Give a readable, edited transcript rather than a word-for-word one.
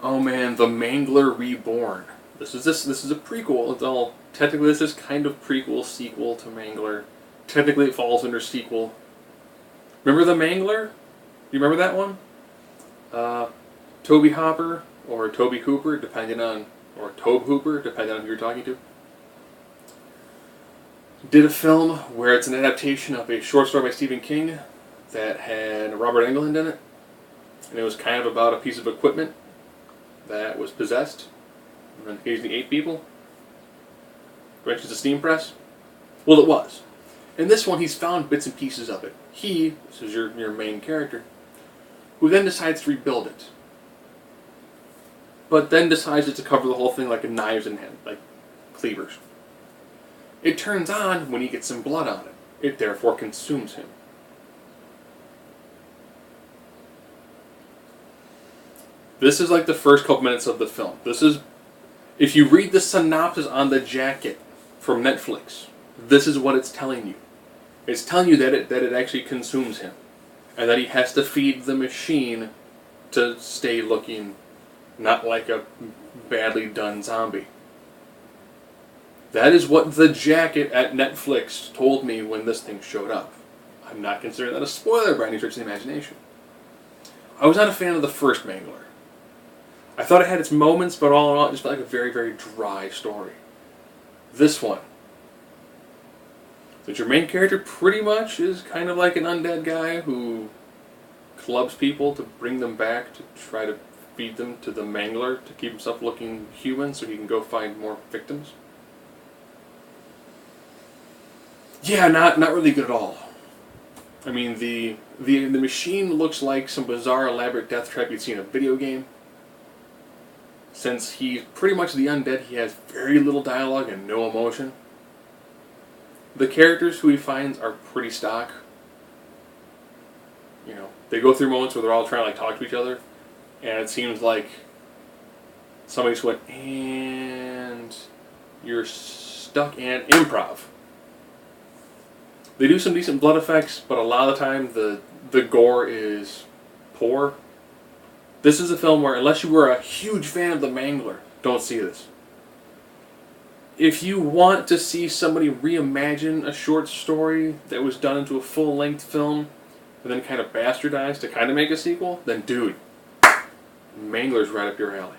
Oh man, The Mangler Reborn. This is a prequel. It's all technically this is kind of prequel sequel to Mangler. Technically it falls under sequel. Remember The Mangler? You remember that one? Toby Hopper or Toby Hooper, depending on, or Tobe Hooper, depending on who you're talking to, did a film where it's an adaptation of a short story by Stephen King that had Robert Englund in it, and it was kind of about a piece of equipment that was possessed and occasionally ate people. Mentions a steam press. Well, it was. In this one, he's found bits and pieces of it. This is your main character, who then decides to rebuild it. But then decides to cover the whole thing like a knives in hand, like cleavers. It turns on when he gets some blood on it. It therefore consumes him. This is like the first couple minutes of the film. This is, if you read the synopsis on the jacket from Netflix, this is what it's telling you. It's telling you that it actually consumes him, and that he has to feed the machine to stay looking not like a badly done zombie. That is what the jacket at Netflix told me when this thing showed up. I'm not considering that a spoiler by any stretch of the imagination. I was not a fan of the first Mangler. I thought it had its moments, but all in all, it just felt like a very, very dry story. This one, that your main character pretty much is kind of like an undead guy who clubs people to bring them back to try to feed them to the Mangler to keep himself looking human so he can go find more victims. Yeah, not really good at all. I mean, the machine looks like some bizarre, elaborate death trap you'd see in a video game. Since he's pretty much the undead, he has very little dialogue and no emotion. The characters who he finds are pretty stock. You know, they go through moments where they're all trying to like talk to each other, and it seems like somebody just went, and you're stuck, and improv. They do some decent blood effects, but a lot of the time the gore is poor. This is a film where, unless you were a huge fan of The Mangler, don't see this. If you want to see somebody reimagine a short story that was done into a full-length film and then kind of bastardized to kind of make a sequel, then dude, Mangler's right up your alley.